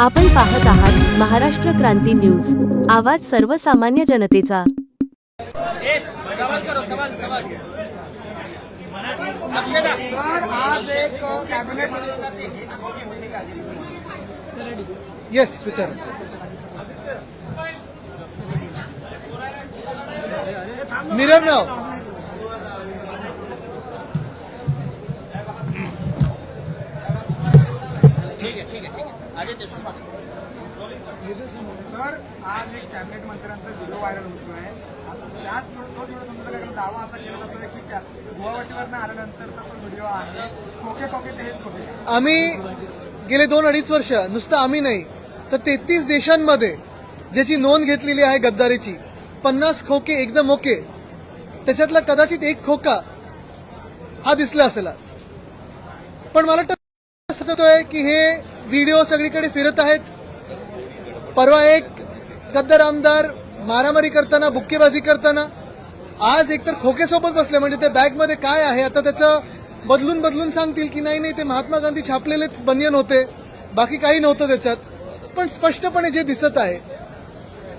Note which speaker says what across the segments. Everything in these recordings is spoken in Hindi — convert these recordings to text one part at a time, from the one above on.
Speaker 1: आपण पाहत आहात महाराष्ट्र क्रांती न्यूज, आवाज सर्वसामान्य जनतेचा।
Speaker 2: सर, आज एक कॅबिनेट
Speaker 3: येस विचार मिरर नाव
Speaker 2: सर, आज एक कॅबिनेट मंत्र्यांचा व्हिडिओ व्हायरल होतोय। त्याच तोच व्हिडिओ समजला कारण दावा असा केला जातोय की गुवाहाटीवरनं आल्यानंतरचा तो व्हिडिओ आहे खोके खोके ते हेच खोके।
Speaker 3: आम्ही गेले 2-2.5 वर्ष नुसतं आम्ही नाही तर 33 देशांमध्ये ज्याची नोंद घेतलेली आहे गद्दारीची 50 खोके एकदम ओके, त्याच्यातला कदाचित एक खोका हा दिसला असेल आज। पण मला वाटतं की हे व्हिडिओ सगळीकडे फिरत आहेत। परवा एक गद्दार आमदार मारामारी करताना बुक्केबाजी करताना आज एकतर खोकेसोबत बसले, म्हणजे त्या बॅगमध्ये काय आहे आता त्याचं बदलून सांगतील की नाही नाही ते महात्मा गांधी छापलेलेच बनियन होते, बाकी काही नव्हतं त्याच्यात। पण स्पष्टपणे जे दिसत आहे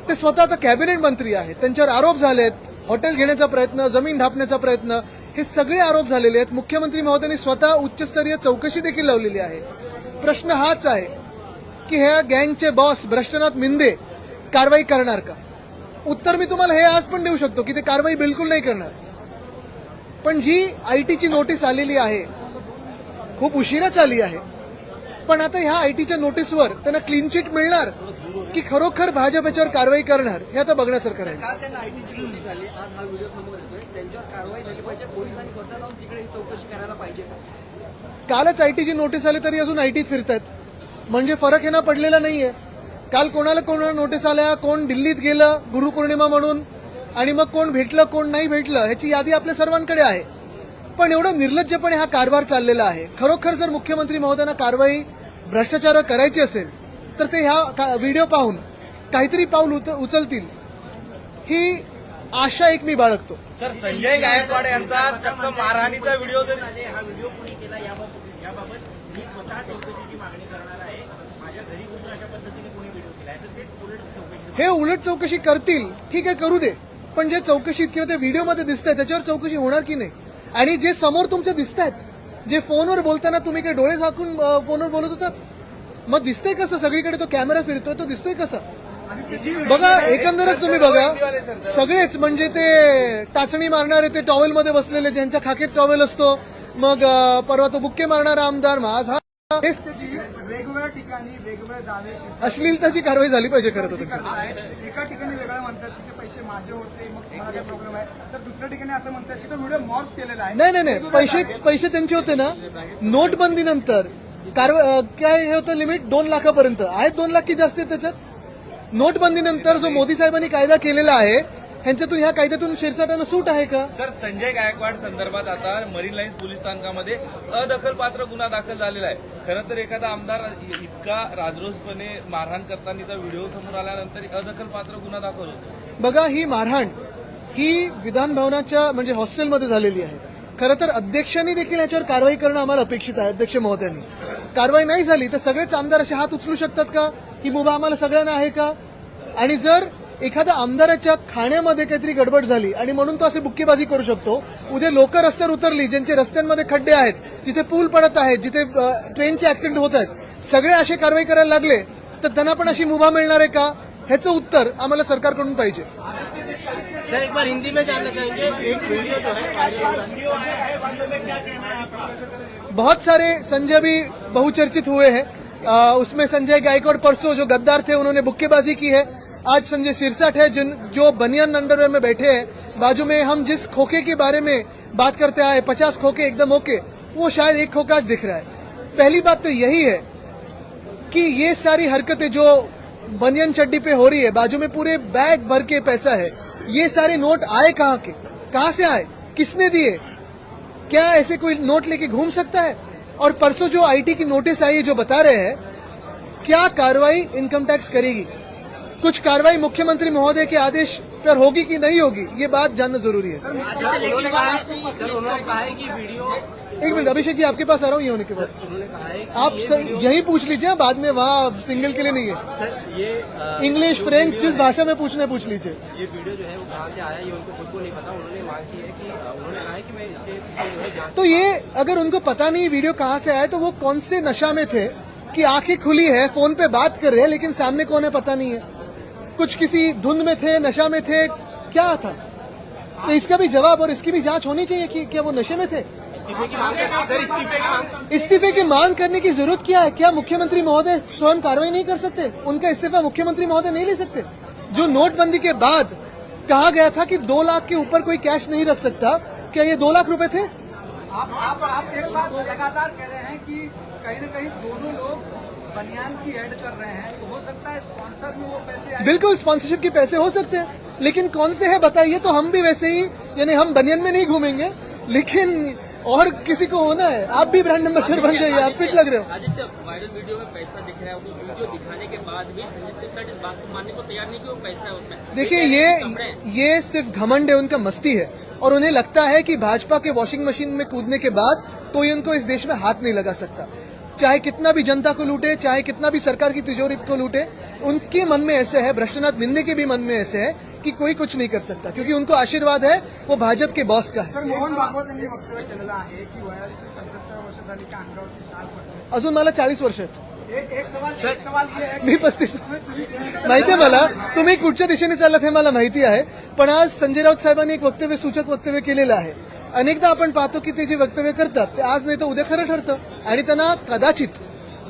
Speaker 3: ते स्वतः आता कॅबिनेट मंत्री आहेत, त्यांच्यावर आरोप झालेत, हॉटेल घेण्याचा प्रयत्न, जमीन ढापण्याचा प्रयत्न, हे सगळे आरोप झालेले आहेत। मुख्यमंत्री महोदयांनी स्वतः उच्चस्तरीय चौकशी देखील लावलेली आहे। प्रश्न हाच आहे की ह्या गँगचे बॉस भ्रष्टनाथ मिंदे कारवाई करणार का? उत्तर मी तुम्हाला हे आज पण देऊ शकतो की ते कारवाई बिलकुल नाही करणार। पण जी आयटीची नोटीस आलेली आहे खूप उशिराच आली आहे, पण आता ह्या आयटीच्या नोटीसवर त्यांना क्लीन चिट मिळणार की खरोखर भाजप याच्यावर कारवाई करणार हे आता बघण्यासारखं आहे।
Speaker 2: काल त्यांना आयटीची नोटीस आली, आज हा व्हिडिओ समोर येतोय, त्यांच्यावर कारवाई झाली पाहिजे, पोलिसांनी स्वतः जाऊन तिकडे ही चौकशी करायला पाहिजे।
Speaker 3: कालच आयटीची नोटीस आली तरी अजून आयटीत फिरतायत, म्हणजे फरक हे ना पडलेला नाहीये। काल कोणाला नोटीस आल्या, कोण दिल्लीत गेलं गुरुपौर्णिमा म्हणून, आणि मग कोण भेटलं कोण नाही भेटलं ह्याची यादी आपल्या सर्वांकडे आहे। पण एवढं निर्लज्जपणे हा कारभार चाललेला आहे। खरोखर जर मुख्यमंत्री महोदयांना कारवाई भ्रष्टाचार करायची असेल तर ते ह्या व्हिडिओ पाहून काहीतरी पाऊल उचलतील ही आशा एक मी बाळगतो।
Speaker 4: सर, संजय गायकवाड यांचा चक्क मारहाणीचा व्हिडिओ
Speaker 5: हा व्हिडिओ कोणी केला याबाबत मी स्वतः चौकशीची मागणी करणार आहे। माझ्या घरी घुसून अशा पद्धतीने कोणी व्हिडिओ केलाय तर तेच उलट चौकशी
Speaker 3: हे उलट चौकशी करतील, ठीक आहे करू दे, पण जे चौकशीत किंवा त्या व्हिडिओमध्ये दिसतंय त्याच्यावर चौकशी होणार की नाही? आणि जे समोर तुमच्या दिसत आहेत, जे फोनवर बोलताना तुम्ही काही डोळे झाकून फोनवर बोलत होतात, मग दिसतंय कसं? सगळीकडे तो कॅमेरा फिरतोय, तो दिसतोय कसा? बघा एकंदरच तुम्ही बघा, सगळेच म्हणजे ते टाचणी मारणारे, ते टॉवेलमध्ये बसलेले ज्यांच्या खाकीत टॉवेल असतो, मग परवा तो बुक्के मारणारा आमदार, माझ हा
Speaker 2: वेगवेगळ्या ठिकाणी वेगवेगळे दावे
Speaker 3: अश्लीलताची कारवाई झाली पाहिजे खरं तर।
Speaker 2: एका ठिकाणी वेगळं म्हणतात की ते पैसे माझे होते, मग तुम्हाला काय प्रॉब्लेम आहे, तर दुसऱ्या ठिकाणी असं म्हणतात की तो व्हिडिओ मॉर्फ केलेला आहे।
Speaker 3: नाही पैसे त्यांचे होते ना। नोटबंदीनंतर काय हे होतं लिमिट 2 लाखापर्यंत आहेत, 2 लाख की जास्त आहे त्याच्यात। नोटबंदीनंतर जो मोदी साहेबांनी कायदा केलेला आहे ह्यांच्यातून ह्या कायद्यातून शिरसाटांना सूट आहे का?
Speaker 4: सर, संजय गायकवाड संदर्भात आता मरीन लाईन्स पोलीस स्थानकामध्ये अदखलपात्र गुन्हा दाखल झालेला आहे। खरं तर एखादा आमदार इतका राजरोसपणे मारहाण करतानाचा व्हिडिओ समोर आल्यानंतर अदखलपात्र गुन्हा दाखल होतो।
Speaker 3: बघा ही मारहाण ही विधान भवनाच्या म्हणजे हॉस्टेलमध्ये झालेली आहे। खरं तर अध्यक्षांनी देखील याच्यावर कारवाई करणं आम्हाला अपेक्षित आहे। अध्यक्ष महोदयांनी कारवाई नाही झाली तर सगळेच आमदार असे हात उचलू शकतात का? ही मुभा आम्हाला सगळ्यांना आहे का? आणि जर एखाद्या आमदाराच्या खाण्यामध्ये काहीतरी गडबड झाली आणि म्हणून तो असे बुक्केबाजी करू शकतो, उद्या लोक रस्त्यावर उतरली, ज्यांचे रस्त्यांमध्ये खड्डे आहेत, जिथे पूल पडत आहेत, जिथे ट्रेनचे ऍक्सिडेंट होत आहेत, सगळे असे कारवाई करायला लागले तर त्यांना पण अशी मुभा मिळणार आहे का? ह्याचं उत्तर आम्हाला सरकारकडून पाहिजे।
Speaker 5: सर, एक बार हिंदी में जानना चाहेंगे, एक वीडियो जो है
Speaker 3: बहुत सारे संजय भी बहुचर्चित हुए हैं। उसमें संजय गायकवाड़ परसों जो गद्दार थे उन्होंने बुक्केबाजी की है। आज संजय सिरसाट है जो बनियान अंडरवेयर में बैठे हैं। बाजू में हम जिस खोखे के बारे में बात करते आए 50 खोखे एकदम ओके, वो शायद एक खोका दिख रहा है। पहली बात तो यही है कि ये सारी हरकतें जो बनियान चड्डी पे हो रही है, बाजू में पूरे बैग भर के पैसा है, ये सारे नोट आए कहाँ के? कहाँ से आए? किसने दिए? क्या ऐसे कोई नोट लेके घूम सकता है? और परसों जो आईटी की नोटिस आई है जो बता रहे हैं, क्या कार्रवाई इनकम टैक्स करेगी? कुछ कार्रवाई मुख्यमंत्री महोदय के आदेश पर होगी कि नहीं होगी, ये बात जानना जरूरी है।
Speaker 5: उन्होंने कहा है कि वीडियो
Speaker 3: एक मिनट अभिषेक जी, आपके पास आ रहा हूँ ये होने के बाद
Speaker 5: उन्होंने कहा है कि
Speaker 3: आप यही पूछ लीजिए, बाद में वहाँ सिंगल के लिए नहीं है,
Speaker 5: सर ये
Speaker 3: इंग्लिश फ्रेंच जिस भाषा में पूछना है पूछ लीजिए।
Speaker 5: ये वीडियो जो है वो कहाँ से आया ये उनको खुद को नहीं पता। उन्होंने मांग की है कि उन्होंने कहा है कि मैं इसके पीछे जो है जांच।
Speaker 3: तो ये अगर उनको पता नहीं वीडियो कहाँ से आया, तो वो कौन से नशा में थे कि आंखें खुली है, फोन पे बात कर रहे हैं, लेकिन सामने कौन है पता नहीं है। कुछ किसी धुंध में थे, नशा में थे, क्या था? तो इसका भी जवाब और इसकी भी जांच होनी चाहिए कि क्या वो नशे में थे।
Speaker 5: इस्तीफे की मांग सर, इस्तीफे की मांग
Speaker 3: इस्तीफे की मांग करने की जरूरत क्या है? क्या मुख्यमंत्री महोदय स्वयं कार्रवाई नहीं कर सकते? उनका इस्तीफा मुख्यमंत्री महोदय नहीं ले सकते? जो नोटबंदी के बाद कहा गया था कि 2 लाख के ऊपर कोई कैश नहीं रख सकता, क्या ये 2 लाख रुपए थे?
Speaker 2: आप एक बात लगातार कह रहे हैं कि कहीं न कहीं दोनों लोग बनियान की ऐड कर रहे हैं, तो हो सकता है स्पॉन्सर में वो पैसे आए।
Speaker 3: बिल्कुल स्पॉन्सरशिप के पैसे हो सकते हैं, लेकिन कौन से है बताइए। तो हम भी वैसे ही, यानी हम बनियान में नहीं घूमेंगे, लेकिन और किसी को होना है। आप भी ब्रांड एम्बेसडर बन जाइए, आप फिट लग रहे हो।
Speaker 6: आदित्य, वायरल वीडियो में पैसा दिख रहा है, वो वीडियो दिखाने के बाद भी संजय सिंह सर इस बात को मानने को तैयार नहीं कि वो पैसा है उसमें।
Speaker 3: देखिए ये सिर्फ घमंड है, उनका मस्ती है, और उन्हें लगता है कि भाजपा के वॉशिंग मशीन में कूदने के बाद कोई उनको इस देश में हाथ नहीं लगा सकता। चाहे कितना भी जनता को लूटे, चाहे कितना भी सरकार की तिजोरी को लूटे, उनके मन में ऐसे है, भ्रष्टनाथ बिंदे के भी मन में ऐसे है कि कोई कुछ नहीं कर सकता, क्योंकि उनको आशीर्वाद है, वो भाजपा के बॉस का है।
Speaker 2: तर मोहन भागवत यांनी वक्तव्य केलेलं आहे की वयाची 75 वर्ष झाली की अंगावरती शाल पडते।
Speaker 3: अजून मला 40 वर्ष आहेत,
Speaker 2: एक सवाल ये है
Speaker 3: मी 35 माहिती आहे मला, तुम्ही कुठच्या दिशेने चालत हे मला माहिती आहे, पण आज संजय राऊत साहेबांनी एक वक्तव्य, सूचक वक्तव्य केलेलं आहे। अनेकदा आपण पाहतो की ते जे वक्तव्य करतात ते आज नाही तर उद्या खरं ठरतं, आणि त्यांना कदाचित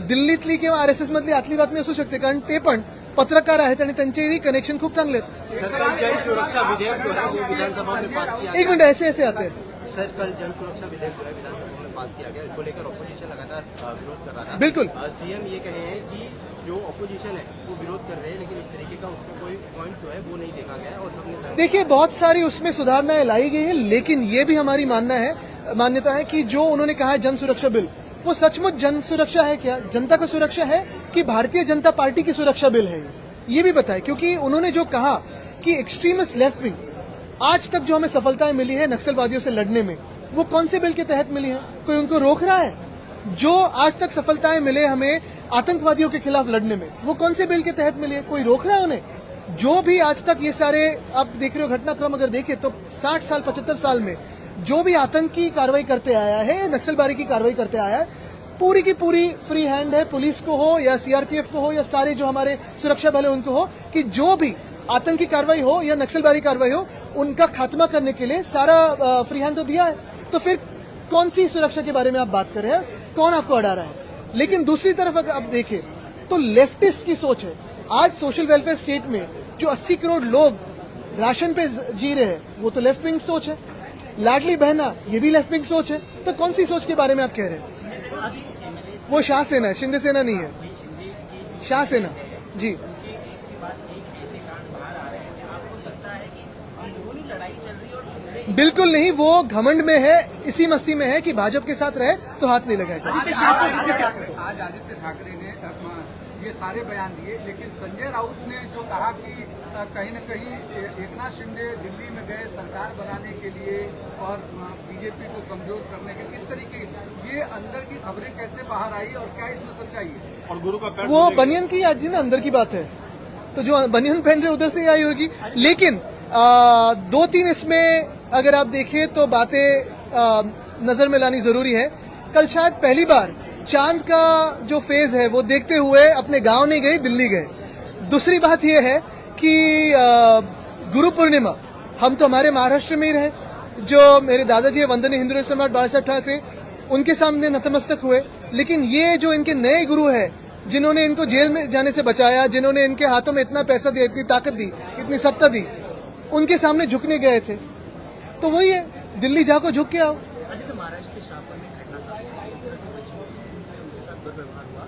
Speaker 3: दिल्लीतली किंवा आरएसएस मधली आतली बातमी असू शकते, कारण ते पण पत्रकार आहेत आणि त्यांचेही कनेक्शन खूप चांगले आहेत।
Speaker 5: सरकार जन सुरक्षा विधेयक जो है वो विधानसभा में पास किया
Speaker 3: एक मिनट, ऐसे ऐसे आते हैं।
Speaker 5: सर, कल जन सुरक्षा विधेयक जो है विधानसभा में पास किया गया, इसको लेकर ऑपोजिशन लगातार विरोध कर रहा था।
Speaker 3: बिल्कुल।
Speaker 5: सीएम ये कहे हैं कि जो ऑपोजिशन है वो विरोध कर रहे हैं, लेकिन इस तरीके का उसमें कोई पॉइंट जो है वो नहीं देखा गया और सबने
Speaker 3: देखिए बहुत सारी उसमें सुधारणाएं लाई गई है, लेकिन ये भी हमारी मान्यता है कि जो उन्होंने कहा है जन सुरक्षा बिल, वो सचमुच जन सुरक्षा है क्या, जनता का सुरक्षा है कि भारतीय जनता पार्टी की सुरक्षा बिल है? ये भी बताए, क्योंकि उन्होंने जो कहा कि एक्सट्रीमिस्ट लेफ्ट विंग, आज तक जो हमें सफलताएं मिली है नक्सलवादियों से लड़ने में, वो कौन से बिल के तहत मिली है? कोई उनको रोक रहा है? जो आज तक सफलताएं मिले हमें आतंकवादियों के खिलाफ लड़ने में, वो कौन से बिल के तहत मिली है? कोई रोक रहा है उन्हें? जो भी आज तक ये सारे आप देख रहे हो घटनाक्रम अगर देखें तो 60 साल 75 साल में जो भी आतंकी कार्रवाई करते आया है, नक्सलबारी की कार्रवाई करते आया है, पूरी की पूरी फ्री हैंड है, पुलिस को हो या सीआरपीएफ को हो या सारे जो हमारे सुरक्षा बल है उनको हो, कि जो भी आतंकी कार्रवाई हो या नक्सलबारी कार्रवाई हो, उनका खात्मा करने के लिए सारा फ्री हैंड तो दिया है। तो फिर कौन सी सुरक्षा के बारे में आप बात कर रहे हैं? कौन आपको अड़ा रहा है? लेकिन दूसरी तरफ अगर आप देखें तो लेफ्टिस्ट की सोच है। आज सोशल वेलफेयर स्टेट में जो 80 करोड़ लोग राशन पे जी रहे हैं, वो तो लेफ्ट विंग सोच है। लाडली बहना, ये भी लेफ्ट विंग सोच है। तो कौन सी सोच के बारे में आप कह रहे हैं? वो शाह सेना है, शिंदे सेना नहीं है, शाह सेना जी। बिल्कुल नहीं, वो घमंड में है, इसी मस्ती में है कि भाजपा के साथ रहे तो हाथ नहीं लगाएगा।
Speaker 2: आज आदित्य ठाकरे ने ये सारे बयान दिए, लेकिन संजय राउत ने जो कहा कि कहीं न कहीं एकनाथ शिंदे दिल्ली में गए सरकार बनाने के लिए और बीजेपी को कमजोर करने के, किस तरीके ये अंदर की खबरें कैसे बाहर आई और क्या इसमें सच्चाई है? और गुरु का
Speaker 3: वो बनियन की आज थी ना, अंदर की बात है, तो जो बनियन पहन रहे उधर से आई होगी। लेकिन 2-3 इसमें अगर आप देखें तो बातें नजर में लानी जरूरी है। कल शायद पहली बार चांद का जो फेज है वो देखते हुए अपने गांव नहीं गए, दिल्ली गए। दूसरी बात यह है कि गुरु पूर्णिमा हम तो हमारे महाराष्ट्र में ही रहे, जो मेरे दादाजी है वंदनीय हिंदू सम्राट बाला साहब ठाकरे, उनके सामने नतमस्तक हुए। लेकिन ये जो इनके नए गुरु है, जिन्होंने इनको जेल में जाने से बचाया, जिन्होंने इनके हाथों में इतना पैसा दिया, इतनी ताकत दी, इतनी सत्ता दी, उनके सामने झुकने गए थे। तो वही है, दिल्ली जाको झुक के आओ।
Speaker 6: आदित्य, महाराष्ट्र के शाहपुर में घटना सामने आई, जिस तरह से बच्चों उनके साथ दुर्व्यवहार हुआ,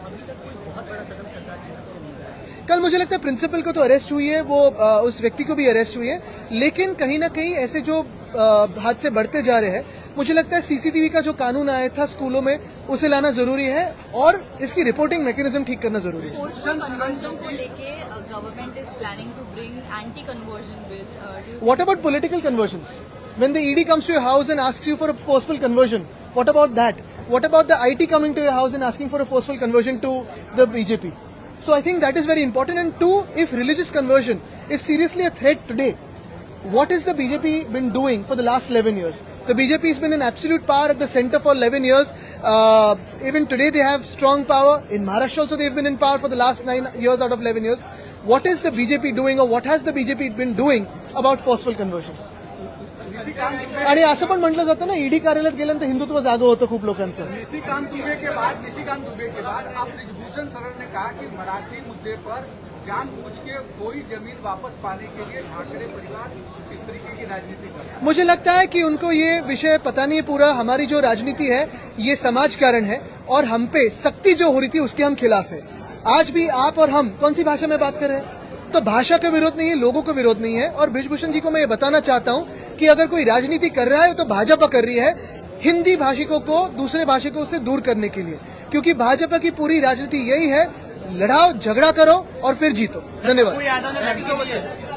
Speaker 6: अभी तक कोई बहुत बड़ा कदम सरकार की तरफ से नहीं आया।
Speaker 3: कल मुझे लगता है प्रिंसिपल को तो अरेस्ट हुई है, वो उस व्यक्ति को भी अरेस्ट हुई है, लेकिन कहीं ना कहीं ऐसे जो हादसे बढ़ते जा रहे हैं, मुझे लगता है सीसीटीवी का जो कानून आया था स्कूलों में, उसे लाना जरूरी है और इसकी रिपोर्टिंग मैकेनिज्म ठीक करना जरूरी है।
Speaker 7: कन्वर्जन को लेके government is planning to bring anti conversion bill.
Speaker 3: What about political conversions? When the ED comes to your house and asks you for a forceful conversion, What about that? What about the IT coming to your house and asking for a forceful conversion to the BJP? So I think that is very important. And two, if religious conversion is seriously a threat today, what has the BJP been doing for the last 11 years? The BJP has been in absolute power at the center for 11 years. Even today they have strong power. In Maharashtra also they've been in power for the last 9 years out of 11 years. What is the BJP doing, or what has the BJP been doing about forceful conversions? आणि असं पण म्हटलं जातं ना, ईडी कार्यालयात गेल्यानंतर हिंदुत्व जागं होतं खूप लोकांचं.
Speaker 2: निशिकांत दुबे के बाद अब ब्रिजभूषण शरण ने कहा कि मराठी मुद्दे पर जानबूझ के कोई जमीन वापस पाने के लिए ठाकरे परिवार इस तरीके की राजनीति कर रहा है.
Speaker 3: मुझे लगता है कि उनको ये विषय पता नहीं है पूरा. हमारी जो राजनीति है ये समाज कारण है, और हम पे सख्ती जो हो रही थी उसके हम खिलाफ है. आज भी आप और हम कौन सी भाषा में बात कर रहे हैं? तो भाषा का विरोध नहीं है, लोगों का विरोध नहीं है. और ब्रिजभूषण जी को मैं ये बताना चाहता हूं कि अगर कोई राजनीति कर रहा है तो भाजपा कर रही है हिंदी भाषिकों को दूसरे भाषिकों से दूर करने के लिए, क्योंकि भाजपा की पूरी राजनीति यही है, लड़ाओ, झगड़ा करो और फिर जीतो. धन्यवाद.
Speaker 5: यादव ने धमकी दी है